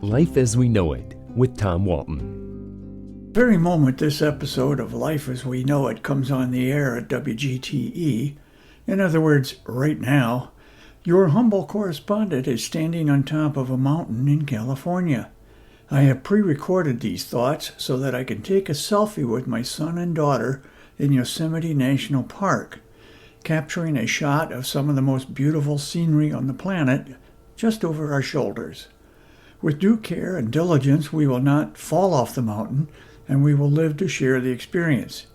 Life as We Know It with Tom Walton. The very moment this episode of Life as We Know It comes on the air at WGTE, in other words, right now, your humble correspondent is standing on top of a mountain in California. I have pre-recorded these thoughts so that I can take a selfie with my son and daughter in Yosemite National Park, capturing a shot of some of the most beautiful scenery on the planet just over our shoulders. With due care and diligence, we will not fall off the mountain, and we will live to share the experience.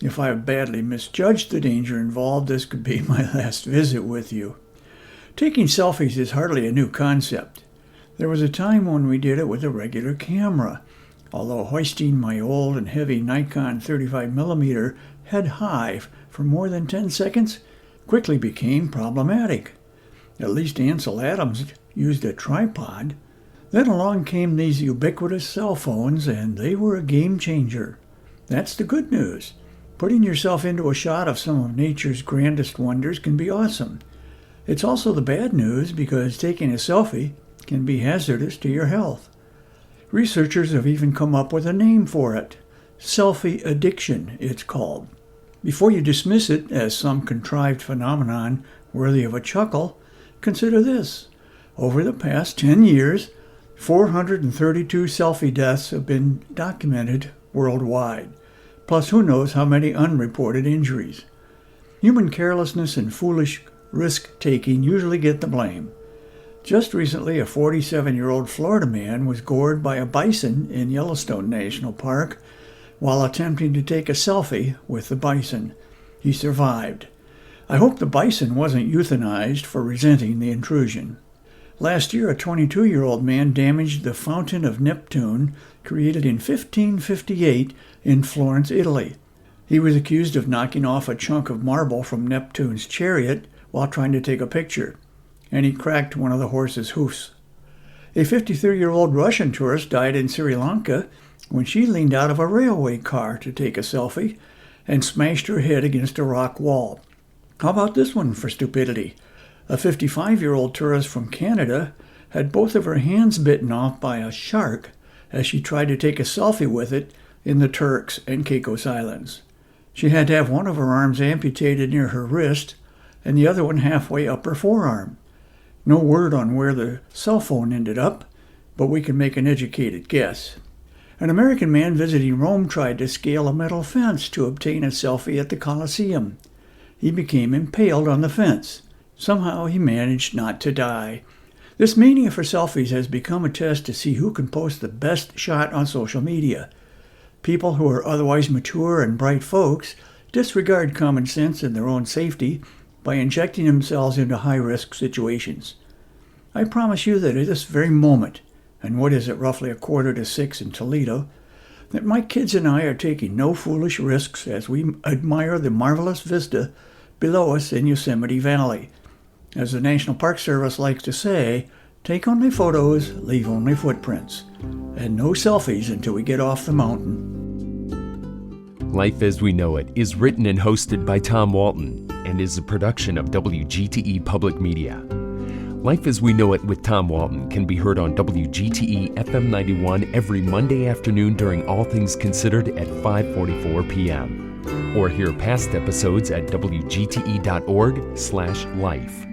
If I have badly misjudged the danger involved, this could be my last visit with you. Taking selfies is hardly a new concept. There was a time when we did it with a regular camera, although hoisting my old and heavy Nikon 35mm head high for more than 10 seconds quickly became problematic. At least Ansel Adams used a tripod. Then along came these ubiquitous cell phones, and they were a game changer. That's the good news. Putting yourself into a shot of some of nature's grandest wonders can be awesome. It's also the bad news because taking a selfie can be hazardous to your health. Researchers have even come up with a name for it. Selfie addiction, it's called. Before you dismiss it as some contrived phenomenon worthy of a chuckle, consider this. Over the past 10 years, 432 selfie deaths have been documented worldwide, plus who knows how many unreported injuries. Human carelessness and foolish risk-taking usually get the blame. Just recently, a 47-year-old Florida man was gored by a bison in Yellowstone National Park while attempting to take a selfie with the bison. He survived. I hope the bison wasn't euthanized for resenting the intrusion. Last year, a 22-year-old man damaged the Fountain of Neptune, created in 1558 in Florence, Italy. He was accused of knocking off a chunk of marble from Neptune's chariot while trying to take a picture, and he cracked one of the horse's hoofs. A 53-year-old Russian tourist died in Sri Lanka when she leaned out of a railway car to take a selfie and smashed her head against a rock wall. How about this one for stupidity? A 55-year-old tourist from Canada had both of her hands bitten off by a shark as she tried to take a selfie with it in the Turks and Caicos Islands. She had to have one of her arms amputated near her wrist and the other one halfway up her forearm. No word on where the cell phone ended up, but we can make an educated guess. An American man visiting Rome tried to scale a metal fence to obtain a selfie at the Colosseum. He became impaled on the fence. Somehow he managed not to die. This mania for selfies has become a test to see who can post the best shot on social media. People who are otherwise mature and bright folks disregard common sense and their own safety by injecting themselves into high-risk situations. I promise you that at this very moment, and what is it, roughly 5:45 in Toledo, that my kids and I are taking no foolish risks as we admire the marvelous vista below us in Yosemite Valley. As the National Park Service likes to say, take only photos, leave only footprints, and no selfies until we get off the mountain. Life as We Know It is written and hosted by Tom Walton and is a production of WGTE Public Media. Life as We Know It with Tom Walton can be heard on WGTE FM 91 every Monday afternoon during All Things Considered at 5:44 p.m. Or hear past episodes at wgte.org/life.